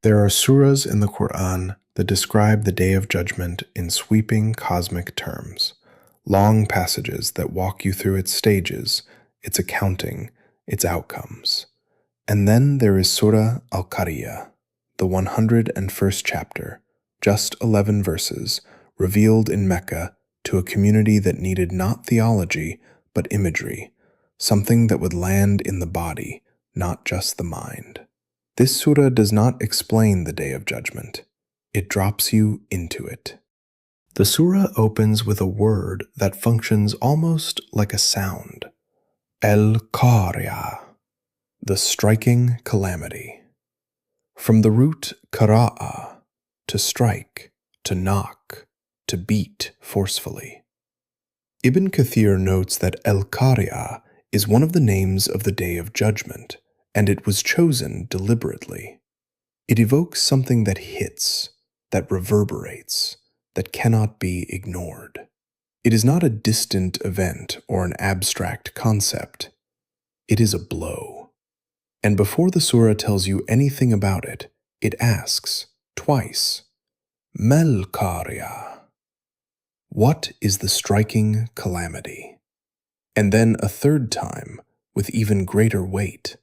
There are surahs in the Quran that describe the Day of Judgment in sweeping cosmic terms, long passages that walk you through its stages, its accounting, its outcomes. And then there is Surah Al-Qāri, the 101st chapter, just 11 verses, revealed in Mecca to a community that needed not theology, but imagery, something that would land in the body, not just the mind. This surah does not explain the Day of Judgment. It drops you into it. The surah opens with a word that functions almost like a sound. Al-qariah, the striking calamity. From the root qara'a, to strike, to knock, to beat forcefully. Ibn Kathir notes that Al-Qariah is one of the names of the Day of Judgment, and it was chosen deliberately. It evokes something that hits, that reverberates, that cannot be ignored. It is not a distant event or an abstract concept. It is a blow. And before the surah tells you anything about it, it asks, twice, Mal Qariah? What is the striking calamity? And then a third time, with even greater weight,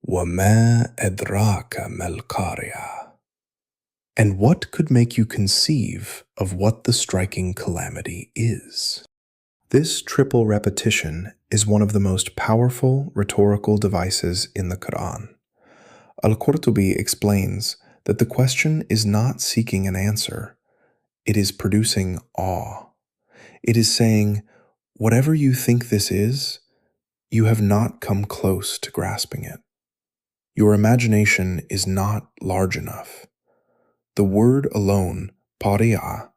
وَمَا أَدْرَاكَ مَا الْقَارِعَةُ? And what could make you conceive of what the striking calamity is? This triple repetition is one of the most powerful rhetorical devices in the Quran. Al-Qurtubi explains that the question is not seeking an answer. It is producing awe. It is saying, whatever you think this is, you have not come close to grasping it. Your imagination is not large enough. The word alone, qari'ah,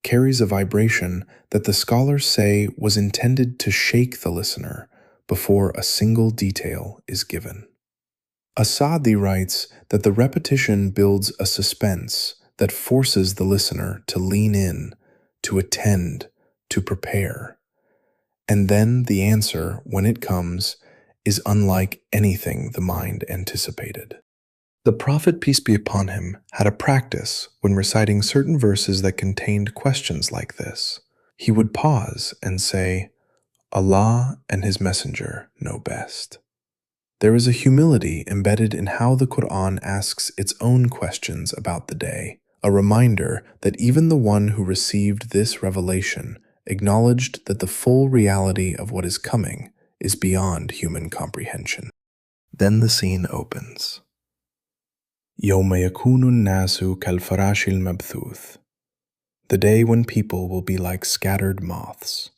carries a vibration that the scholars say was intended to shake the listener before a single detail is given. As-Sa'di writes that the repetition builds a suspense that forces the listener to lean in, to attend, to prepare. And then the answer, when it comes, is unlike anything the mind anticipated. The Prophet, peace be upon him, had a practice when reciting certain verses that contained questions like this. He would pause and say, Allah and His Messenger know best. There is a humility embedded in how the Quran asks its own questions about the day, a reminder that even the one who received this revelation acknowledged that the full reality of what is coming is beyond human comprehension. Then the scene opens. يَوْمَ يَكُونُ النَّاسُ كَالْفَرَاشِ الْمَبْثُوثِ, the day when people will be like scattered moths.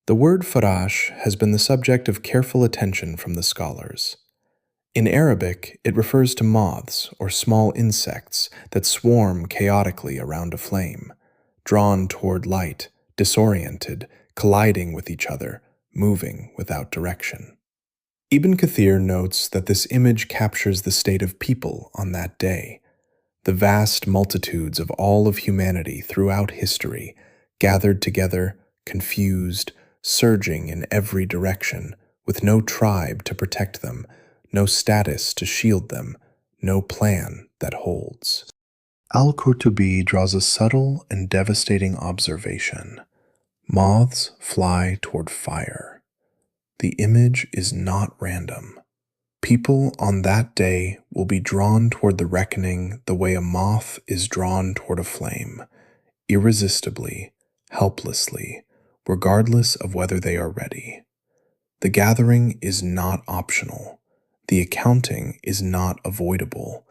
The word farash has been the subject of careful attention from the scholars. In Arabic, it refers to moths or small insects that swarm chaotically around a flame, drawn toward light, disoriented, colliding with each other, moving without direction. Ibn Kathir notes that this image captures the state of people on that day, the vast multitudes of all of humanity throughout history, gathered together, confused, surging in every direction, with no tribe to protect them, no status to shield them, no plan that holds. Al-Qurtubi draws a subtle and devastating observation. Moths fly toward fire. The image is not random. People on that day will be drawn toward the reckoning the way a moth is drawn toward a flame, irresistibly, helplessly, regardless of whether they are ready. The gathering is not optional. The accounting is not avoidable.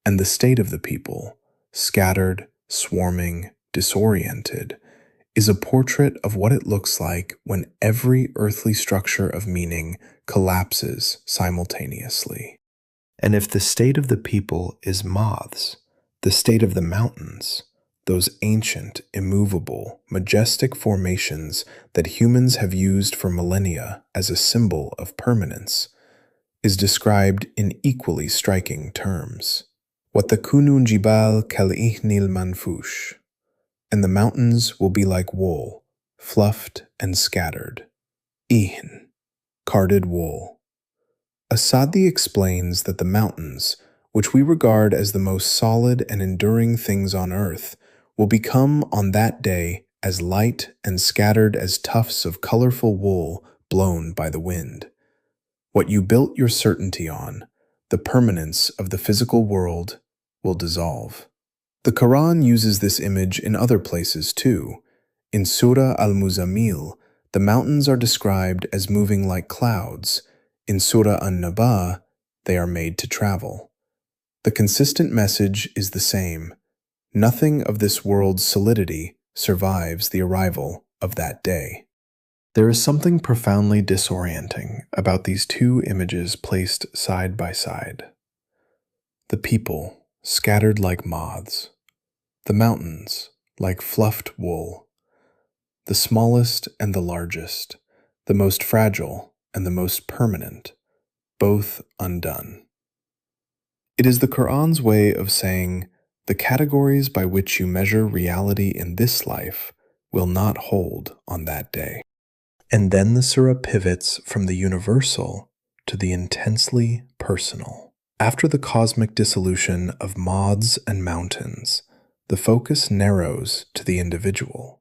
And the state of the people, scattered, swarming, disoriented, is a portrait of what it looks like when every earthly structure of meaning collapses simultaneously. And if the state of the people is moths, the state of the mountains, those ancient, immovable, majestic formations that humans have used for millennia as a symbol of permanence, is described in equally striking terms. وَتَكُونُ الْجِبَالُ كَالْإِهْنِ الْمَنْفُوشِ, and the mountains will be like wool, fluffed and scattered. Ihn, carded wool. As-Sa'di explains that the mountains, which we regard as the most solid and enduring things on earth, will become on that day as light and scattered as tufts of colorful wool blown by the wind. What you built your certainty on, the permanence of the physical world, will dissolve. The Quran uses this image in other places too. In Surah Al-Muzammil, the mountains are described as moving like clouds. In Surah An-Naba, they are made to travel. The consistent message is the same. Nothing of this world's solidity survives the arrival of that day. There is something profoundly disorienting about these two images placed side by side. The people, scattered like moths. The mountains, like fluffed wool. The smallest and the largest, the most fragile and the most permanent, both undone. It is the Quran's way of saying, the categories by which you measure reality in this life will not hold on that day. And then the surah pivots from the universal to the intensely personal. After the cosmic dissolution of moths and mountains, the focus narrows to the individual,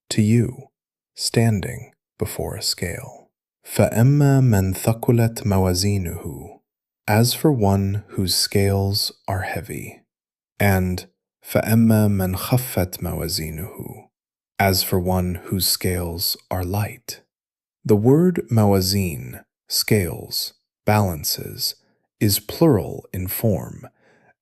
to you, standing before a scale. فَأَمَّا مَنْ ثَقُلَتْ مَوَازِينُهُ, as for one whose scales are heavy, and فَأَمَّا مَنْ خَفَّتْ مَوَازِينُهُ, as for one whose scales are light. The word mawazin, scales, balances, is plural in form,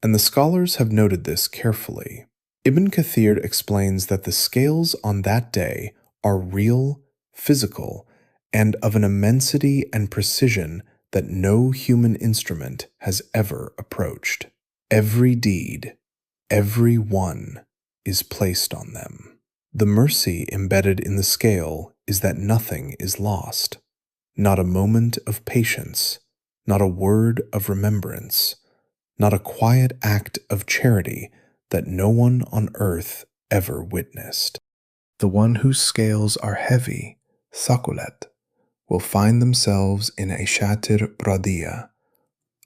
and the scholars have noted this carefully. Ibn Kathir explains that the scales on that day are real, physical, and of an immensity and precision that no human instrument has ever approached. Every deed, every one, is placed on them. The mercy embedded in the scale is that nothing is lost, not a moment of patience, not a word of remembrance, not a quiet act of charity that no one on earth ever witnessed. The one whose scales are heavy, thaqulat, will find themselves in a shatir radiyah,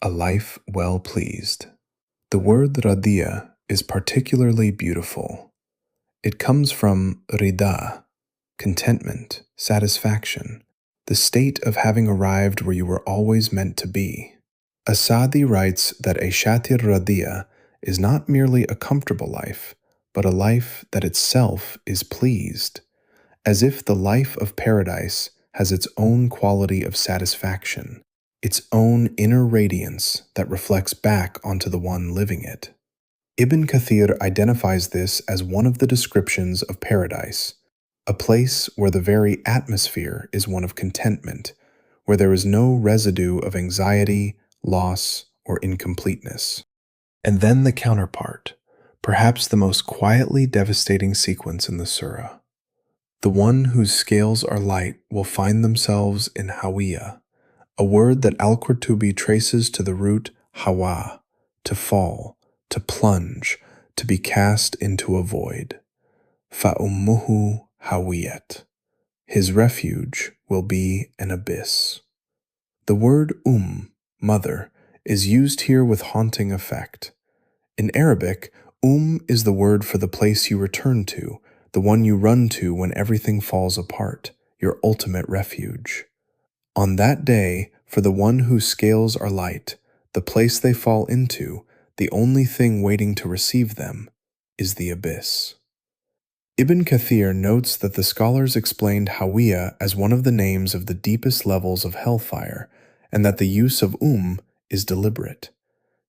a life well pleased. The word radiyah is particularly beautiful. It comes from rida, contentment, satisfaction, the state of having arrived where you were always meant to be. Asadi writes that a shatir radiyah is not merely a comfortable life, but a life that itself is pleased, as if the life of paradise has its own quality of satisfaction, its own inner radiance that reflects back onto the one living it. Ibn Kathir identifies this as one of the descriptions of paradise, a place where the very atmosphere is one of contentment, where there is no residue of anxiety, loss, or incompleteness. And then the counterpart, perhaps the most quietly devastating sequence in the surah. The one whose scales are light will find themselves in hawiyah, a word that Al-Qurtubi traces to the root hawa, to fall, to plunge, to be cast into a void. فَأُمُّهُ hawiyat. His refuge will be an abyss. The word mother, is used here with haunting effect. In Arabic, is the word for the place you return to, the one you run to when everything falls apart, your ultimate refuge. On that day, for the one whose scales are light, the place they fall into, the only thing waiting to receive them, is the abyss. Ibn Kathir notes that the scholars explained Hawiyah as one of the names of the deepest levels of hellfire, and that the use of is deliberate.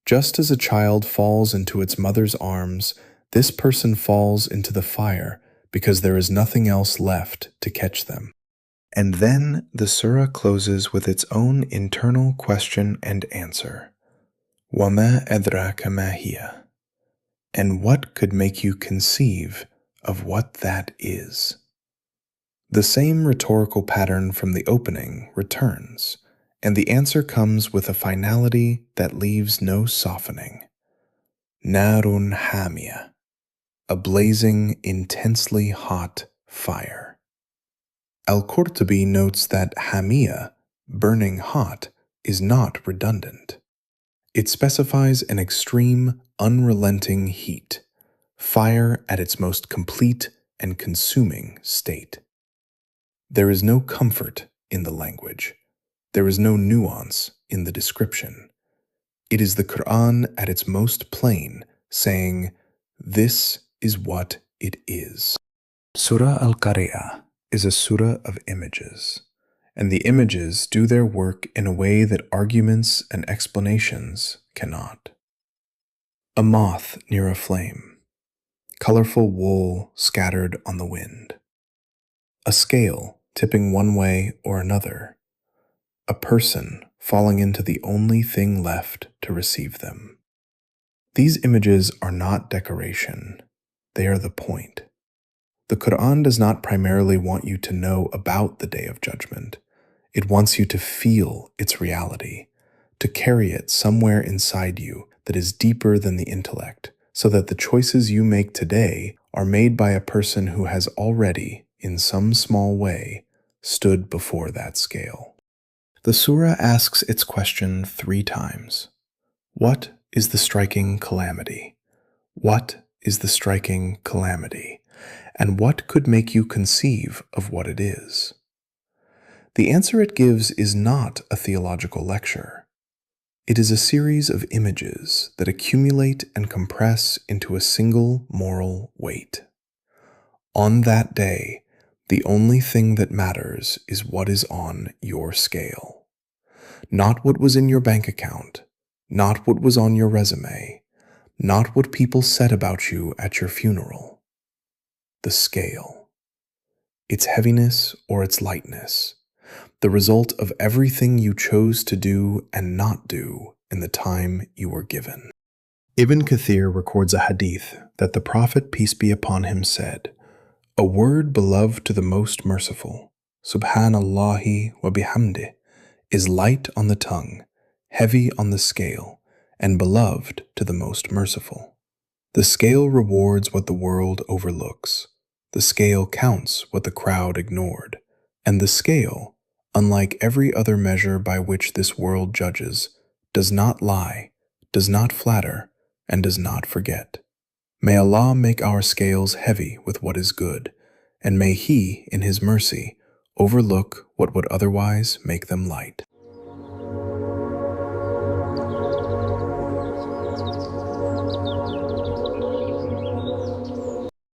Just as a child falls into its mother's arms, this person falls into the fire because there is nothing else left to catch them. And then the surah closes with its own internal question and answer. وَمَا أَدْرَاكَ مَا هِيَ? And what could make you conceive of what that is? The same rhetorical pattern from the opening returns, and the answer comes with a finality that leaves no softening. Narun hamia, a blazing, intensely hot fire. Al-Qurtubi notes that hamia, burning hot, is not redundant. It specifies an extreme, unrelenting heat, fire at its most complete and consuming state. There is no comfort in the language. There is no nuance in the description. It is the Quran at its most plain, saying, "This is what it is." Surah Al-Qariah is a surah of images, and the images do their work in a way that arguments and explanations cannot. A moth near a flame, colorful wool scattered on the wind, a scale tipping one way or another, a person falling into the only thing left to receive them. These images are not decoration, they are the point. The Quran does not primarily want you to know about the Day of Judgment. It wants you to feel its reality, to carry it somewhere inside you that is deeper than the intellect, so that the choices you make today are made by a person who has already, in some small way, stood before that scale. The surah asks its question 3 times. What is the striking calamity? What is the striking calamity? And what could make you conceive of what it is? The answer it gives is not a theological lecture. It is a series of images that accumulate and compress into a single moral weight. On that day, the only thing that matters is what is on your scale. Not what was in your bank account, not what was on your resume, not what people said about you at your funeral. The scale. Its heaviness or its lightness, the result of everything you chose to do and not do in the time you were given. Ibn Kathir records a hadith that the Prophet, peace be upon him, said, "A word beloved to the Most Merciful, Subhanallahi wa bihamdih, is light on the tongue, heavy on the scale, and beloved to the Most Merciful." The scale rewards what the world overlooks. The scale counts what the crowd ignored. And the scale, unlike every other measure by which this world judges, does not lie, does not flatter, and does not forget. May Allah make our scales heavy with what is good, and may He, in His mercy, overlook what would otherwise make them light.